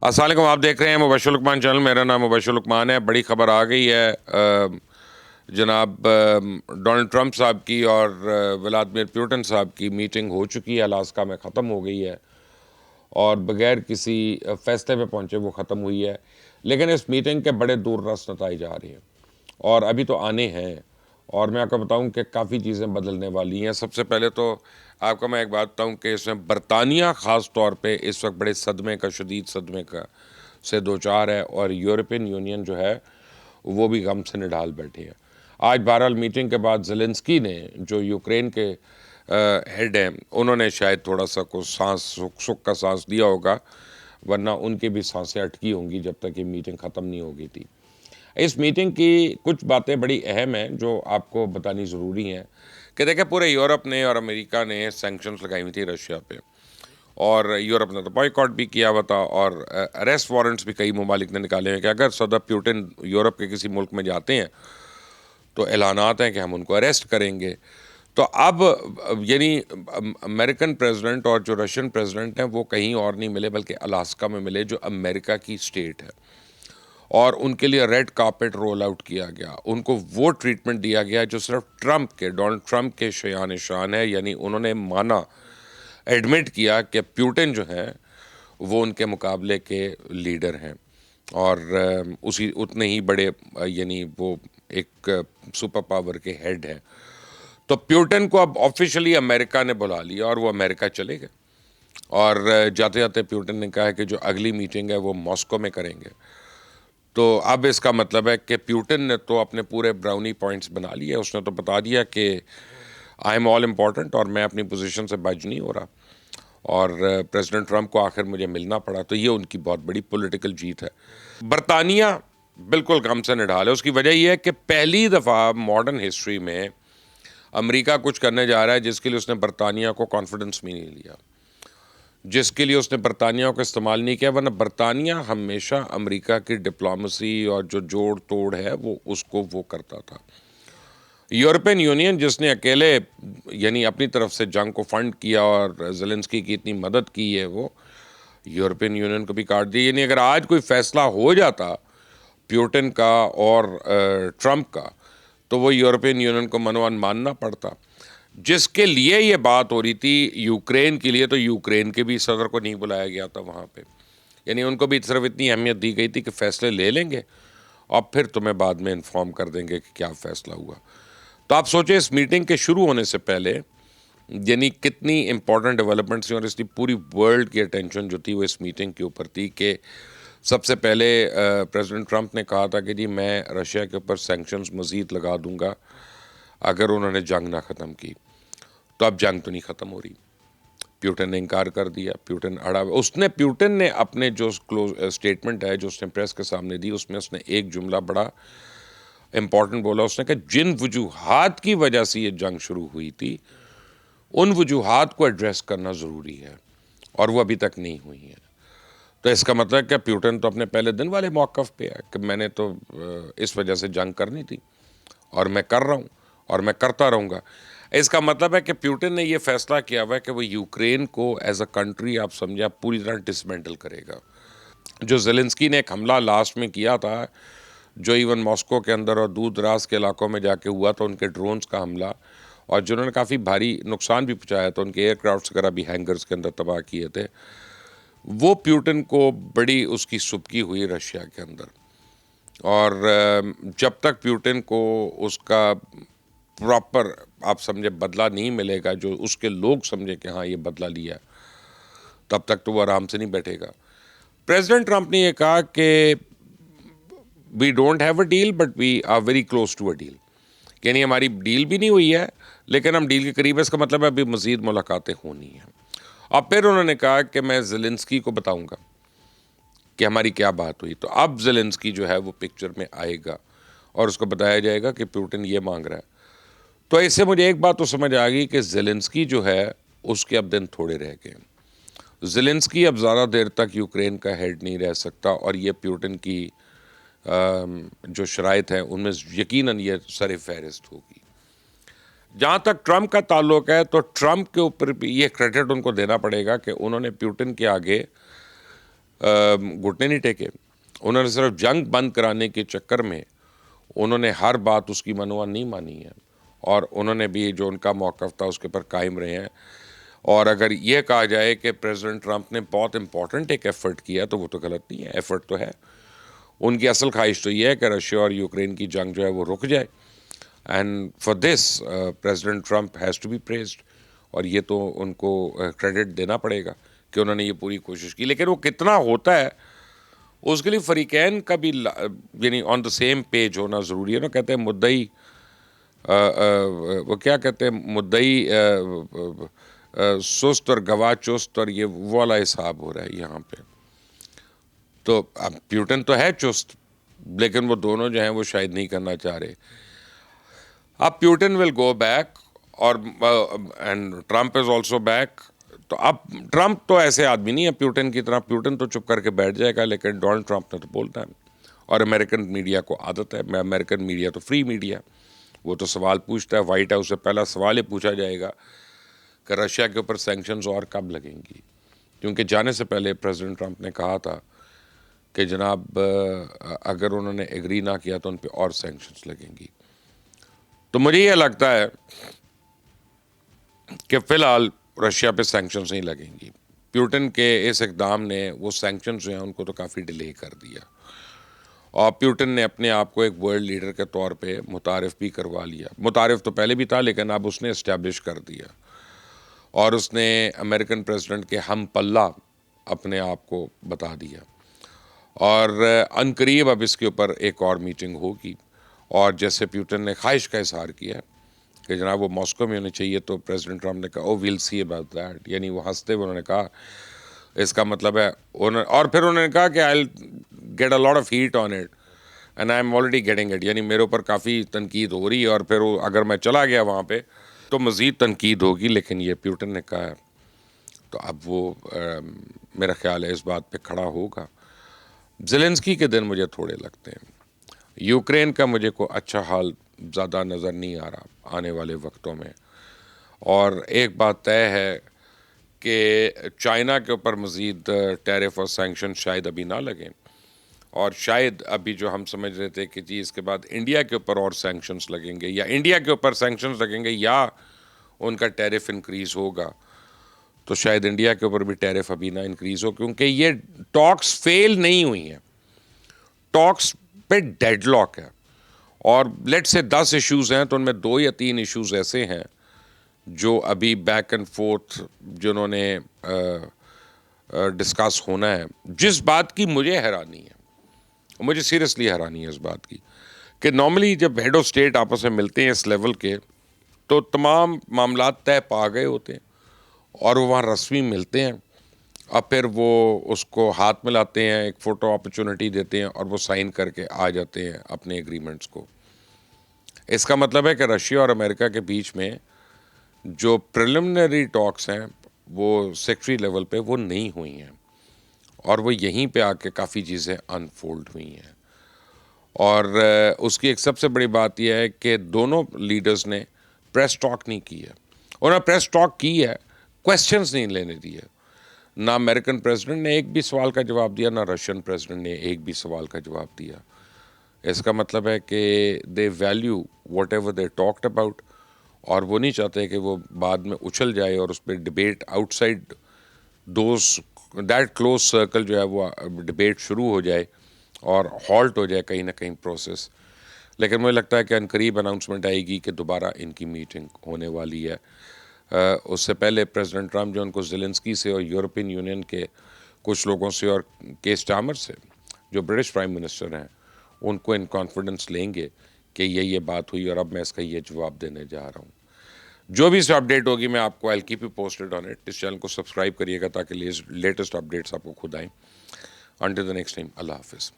السلام علیکم، آپ دیکھ رہے ہیں مبشر لقمان چینل. میرا نام مبشر لقمان ہے. بڑی خبر آ گئی ہے جناب ڈونلڈ ٹرمپ صاحب کی اور ولادمیر پیوٹن صاحب کی میٹنگ ہو چکی ہے، الاسکا میں ختم ہو گئی ہے اور بغیر کسی فیصلے پہ پہنچے وہ ختم ہوئی ہے. لیکن اس میٹنگ کے بڑے دور رس نتائج آ رہے ہیں اور ابھی تو آنے ہیں، اور میں آپ کو بتاؤں کہ کافی چیزیں بدلنے والی ہیں. سب سے پہلے تو آپ کو میں ایک بات بتاؤں کہ اس میں برطانیہ خاص طور پہ اس وقت بڑے صدمے کا، شدید صدمے کا سے دوچار ہے، اور یورپین یونین جو ہے وہ بھی غم سے نڈال بیٹھے ہیں. آج بہرحال میٹنگ کے بعد زیلنسکی نے، جو یوکرین کے ہیڈ ہیں، انہوں نے شاید تھوڑا سا کو سکھ کا سانس دیا ہوگا، ورنہ ان کی بھی سانسیں اٹکی ہوں گی جب تک یہ میٹنگ ختم نہیں ہو گئی تھی. اس میٹنگ کی کچھ باتیں بڑی اہم ہیں جو آپ کو بتانی ضروری ہیں کہ دیکھیں، پورے یورپ نے اور امریکہ نے سینکشنز لگائی ہوئی تھی رشیا پہ، اور یورپ نے تو بائیکاٹ بھی کیا ہوا تھا، اور اریسٹ وارنٹس بھی کئی ممالک نے نکالے ہیں کہ اگر صدر پیوٹن یورپ کے کسی ملک میں جاتے ہیں تو اعلانات ہیں کہ ہم ان کو اریسٹ کریں گے. تو اب یعنی امریکن پریزیڈنٹ اور جو رشین پریزیڈنٹ ہیں وہ کہیں اور نہیں ملے بلکہ الاسکا میں ملے، جو امریکہ کی سٹیٹ ہے، اور ان کے لیے ریڈ کارپٹ رول آؤٹ کیا گیا. ان کو وہ ٹریٹمنٹ دیا گیا جو صرف ڈونلڈ ٹرمپ کے شایان شان ہے. یعنی انہوں نے مانا، ایڈمٹ کیا کہ پیوٹن جو ہیں وہ ان کے مقابلے کے لیڈر ہیں، اور اتنے ہی بڑے، یعنی وہ ایک سپر پاور کے ہیڈ ہیں. تو پیوٹن کو اب آفیشلی امریکہ نے بلا لیا اور وہ امریکہ چلے گئے، اور جاتے جاتے پیوٹن نے کہا کہ جو اگلی میٹنگ ہے وہ ماسکو میں کریں گے. تو اب اس کا مطلب ہے کہ پیوٹن نے تو اپنے پورے براؤنی پوائنٹس بنا لیے. اس نے تو بتا دیا کہ آئی ایم آل امپورٹنٹ اور میں اپنی پوزیشن سے بچ نہیں ہو رہا، اور پریزیڈنٹ ٹرمپ کو آخر مجھے ملنا پڑا. تو یہ ان کی بہت بڑی پولیٹیکل جیت ہے. برطانیہ بالکل غم سے نڈال ہے. اس کی وجہ یہ ہے کہ پہلی دفعہ ماڈرن ہسٹری میں امریکہ کچھ کرنے جا رہا ہے جس کے لیے اس نے برطانیہ کو کانفیڈنس میں نہیں لیا، جس کے لیے اس نے برطانیہ کو استعمال نہیں کیا. ورنہ برطانیہ ہمیشہ امریکہ کی ڈپلومیسی اور جو جوڑ توڑ ہے وہ کرتا تھا. یورپین یونین جس نے اکیلے یعنی اپنی طرف سے جنگ کو فنڈ کیا اور زیلنسکی کی اتنی مدد کی ہے، وہ یورپین یونین کو بھی کاٹ دی. یعنی اگر آج کوئی فیصلہ ہو جاتا پیوٹن کا اور ٹرمپ کا تو وہ یورپین یونین کو منوان ماننا پڑتا. جس کے لیے یہ بات ہو رہی تھی یوکرین کے لیے، تو یوکرین کے بھی صدر کو نہیں بلایا گیا تھا وہاں پہ. یعنی ان کو بھی صرف اتنی اہمیت دی گئی تھی کہ فیصلے لے لیں گے اور پھر تمہیں بعد میں انفارم کر دیں گے کہ کیا فیصلہ ہوا. تو آپ سوچیں اس میٹنگ کے شروع ہونے سے پہلے یعنی کتنی امپورٹنٹ ڈیولپمنٹس تھیں، اور اس کی پوری ورلڈ کی اٹینشن جو تھی وہ اس میٹنگ کے اوپر تھی. کہ سب سے پہلے پریزیڈنٹ ٹرمپ نے کہا تھا کہ جی میں رشیا کے اوپر سینکشنز مزید لگا دوں گا اگر انہوں نے جنگ نہ ختم کی. تو اب جنگ تو نہیں ختم ہو رہی. پیوٹن نے انکار کر دیا، پیوٹن اڑا. پیوٹن نے اپنے جو اسٹیٹمنٹ ہے جو اس نے پریس کے سامنے دی، اس میں اس نے ایک جملہ بڑا امپورٹنٹ بولا. اس نے کہ جن وجوہات کی وجہ سے یہ جنگ شروع ہوئی تھی ان وجوہات کو ایڈریس کرنا ضروری ہے، اور وہ ابھی تک نہیں ہوئی ہیں. تو اس کا مطلب کہ پیوٹن تو اپنے پہلے دن والے موقف پہ ہے کہ میں نے تو اس وجہ سے جنگ کرنی تھی اور میں کر رہا ہوں اور میں کرتا رہوں گا. اس کا مطلب ہے کہ پیوٹن نے یہ فیصلہ کیا ہوا ہے کہ وہ یوکرین کو ایز اے کنٹری، آپ سمجھے، پوری طرح ڈسمینٹل کرے گا. جو زیلنسکی نے ایک حملہ لاسٹ میں کیا تھا، جو ایون ماسکو کے اندر اور دور دراز کے علاقوں میں جا کے ہوا تھا، ان کے ڈرونز کا حملہ، اور جنہوں نے کافی بھاری نقصان بھی پہنچایا تھا، ان کے ایئر کرافٹس وغیرہ بھی ہینگرز کے اندر تباہ کیے تھے، وہ پیوٹن کو بڑی اس کی سبکی ہوئی رشیا کے اندر. اور جب تک پیوٹن کو اس کا پراپر، آپ سمجھے، بدلہ نہیں ملے گا، جو اس کے لوگ سمجھے کہ ہاں یہ بدلہ لیا، تب تک تو وہ آرام سے نہیں بیٹھے گا. پریزیڈنٹ ٹرمپ نے یہ کہا کہ we don't have a deal but we are very close to a deal. یعنی ہماری ڈیل بھی نہیں ہوئی ہے لیکن ہم ڈیل کے قریب ہے. اس کا مطلب ہے ابھی مزید ملاقاتیں ہونی ہیں. اور پھر انہوں نے کہا کہ میں زیلنسکی کو بتاؤں گا کہ ہماری کیا بات ہوئی. تو اب زیلنسکی جو ہے وہ پکچر میں آئے گا اور اس کو بتایا جائے گا کہ پیوٹن یہ مانگ رہا ہے. تو اس سے مجھے ایک بات تو سمجھ آ گئی کہ زیلنسکی جو ہے اس کے اب دن تھوڑے رہ گئے. زیلنسکی اب زیادہ دیر تک یوکرین کا ہیڈ نہیں رہ سکتا، اور یہ پیوٹن کی جو شرائط ہیں ان میں یقیناً یہ سر فہرست ہوگی. جہاں تک ٹرمپ کا تعلق ہے تو ٹرمپ کے اوپر بھی یہ کریڈٹ ان کو دینا پڑے گا کہ انہوں نے پیوٹن کے آگے گھٹنے نہیں ٹیکے. انہوں نے صرف جنگ بند کرانے کے چکر میں انہوں نے ہر بات اس کی منوا نہیں مانی ہے, اور انہوں نے بھی جو ان کا موقف تھا اس کے پر قائم رہے ہیں. اور اگر یہ کہا جائے کہ پریزیڈنٹ ٹرمپ نے بہت امپورٹنٹ ایک ایفرٹ کیا تو وہ تو غلط نہیں ہے, ایفرٹ تو ہے. ان کی اصل خواہش تو یہ ہے کہ رشیا اور یوکرین کی جنگ جو ہے وہ رک جائے, and for this President Trump has to be praised, اور یہ تو ان کو کریڈٹ دینا پڑے گا کہ انہوں نے یہ پوری کوشش کی. لیکن وہ کتنا ہوتا ہے اس کے لیے فریقین کا بھی یعنی آن دا سیم پیج ہونا ضروری ہے نا. کہتے ہیں مدعی وہ کیا کہتے ہیں, مدعی سست اور گواہ چست, اور یہ وہ والا حساب ہو رہا ہے یہاں پہ. تو اب پیوٹن تو ہے چست, لیکن وہ دونوں جو ہیں وہ شاید نہیں کرنا چاہ رہے. اب پیوٹن ول گو بیک, اور and Trump is also back. تو اب ٹرمپ تو ایسے آدمی نہیں ہے پیوٹن کی طرح, پیوٹن تو چپ کر کے بیٹھ جائے گا, لیکن ڈونلڈ ٹرمپ نے تو بولتا ہے. اور امریکن میڈیا کو عادت ہے, امریکن میڈیا تو فری میڈیا, وہ تو سوال پوچھتا ہے. وائٹ ہاؤس سے پہلا سوال یہ پوچھا جائے گا کہ رشیا کے اوپر سینکشنز اور کب لگیں گی, کیونکہ جانے سے پہلے پریزیڈنٹ ٹرمپ نے کہا تھا کہ جناب اگر انہوں نے ایگری نہ کیا تو ان پہ اور سینکشنز لگیں گی. تو مجھے یہ لگتا ہے کہ فی الحال رشیا پہ سینکشنز نہیں لگیں گی. پیوٹن کے اس اقدام نے وہ سینکشنز جو ہیں ان کو تو کافی ڈیلے کر دیا, اور پیوٹن نے اپنے آپ کو ایک ورلڈ لیڈر کے طور پہ متعارف بھی کروا لیا. متعارف تو پہلے بھی تھا, لیکن اب اس نے اسٹیبلش کر دیا, اور اس نے امریکن پریزیڈنٹ کے ہم پلہ اپنے آپ کو بتا دیا. اور عنقریب اب اس کے اوپر ایک اور میٹنگ ہوگی, اور جیسے پیوٹن نے خواہش کا اظہار کیا کہ جناب وہ ماسکو میں ہونے چاہیے, تو پریزیڈنٹ ٹرمپ نے کہا او ویل سی اباؤٹ دیٹ, یعنی وہ ہنستے ہوئے انہوں نے کہا اس کا مطلب ہے اور پھر انہوں نے کہا کہ I get a lot of heat on it and I am already getting it, یعنی میرے اوپر کافی تنقید ہو رہی ہے, اور پھر اگر میں چلا گیا وہاں پہ تو مزید تنقید ہوگی. لیکن یہ پیوٹن نے کہا ہے, تو اب وہ میرا خیال ہے اس بات پہ کھڑا ہوگا. زیلنسکی کے دن مجھے تھوڑے لگتے ہیں, یوکرین کا مجھے کوئی اچھا حال زیادہ نظر نہیں آ رہا آنے والے وقتوں میں. اور ایک بات طے ہے کہ چائنا کے اوپر مزید ٹیرف اور سینکشن شاید ابھی نہ لگیں, اور شاید ابھی جو ہم سمجھ رہے تھے کہ جی اس کے بعد انڈیا کے اوپر اور سینکشنز لگیں گے, یا انڈیا کے اوپر سینکشنز لگیں گے, یا ان کا ٹیرف انکریز ہوگا, تو شاید انڈیا کے اوپر بھی ٹیرف ابھی نہ انکریز ہو, کیونکہ یہ ٹاکس فیل نہیں ہوئی ہیں, ٹاکس پہ ڈیڈ لاک ہے. اور لیٹ سے 10 ایشوز ہیں تو ان میں 2 یا 3 ایشوز ایسے ہیں جو ابھی بیک اینڈ فورتھ جنہوں نے ڈسکس ہونا ہے. جس بات کی مجھے حیرانی ہے, مجھے سیریسلی حیرانی ہے اس بات کی, کہ نارملی جب ہیڈ آف اسٹیٹ آپس میں ملتے ہیں اس لیول کے تو تمام معاملات طے پا گئے ہوتے ہیں, اور وہ وہاں رسمی ملتے ہیں, اور پھر وہ اس کو ہاتھ ملاتے ہیں, ایک فوٹو اپرچونٹی دیتے ہیں, اور وہ سائن کر کے آ جاتے ہیں اپنے ایگریمنٹس کو. اس کا مطلب ہے کہ رشیا اور امریکہ کے بیچ میں جو پریلیمنری ٹاکس ہیں وہ سیکٹری لیول پہ وہ نہیں ہوئی ہیں, اور وہ یہیں پہ آ کے کافی چیزیں انفولڈ ہوئی ہیں. اور اس کی ایک سب سے بڑی بات یہ ہے کہ دونوں لیڈرز نے پریس ٹاک نہیں کی ہے. انہوں نے پریس ٹاک کی ہے, کویسچنز نہیں لینے دیے. نہ امریکن پریزیڈنٹ نے ایک بھی سوال کا جواب دیا, نہ رشین پریزیڈنٹ نے ایک بھی سوال کا جواب دیا. اس کا مطلب ہے کہ they value whatever they talked about, اور وہ نہیں چاہتے کہ وہ بعد میں اچھل جائے اور اس پہ debate outside that close circle جو ہے وہ ڈبیٹ شروع ہو جائے اور ہالٹ ہو جائے کہیں نہ کہیں پروسیس. لیکن مجھے لگتا ہے کہ عنقریب اناؤنسمنٹ آئے گی کہ دوبارہ ان کی میٹنگ ہونے والی ہے. اس سے پہلے پریزیڈنٹ ٹرمپ جو ان کو زیلنسکی سے اور یورپین یونین کے کچھ لوگوں سے اور کیس اسٹارمر سے جو برٹش پرائم منسٹر ہیں ان کو ان کانفیڈنس لیں گے کہ یہ بات ہوئی اور اب میں اس کا یہ جواب دینے جا رہا ہوں. جو بھی اس اپڈیٹ ہوگی میں آپ کو I keep you posted on it. اس چینل کو سبسکرائب کریے گا تاکہ لیٹسٹ اپڈیٹس آپ کو خود آئیں. انٹل دی نیکسٹ ٹائم, اللہ حافظ.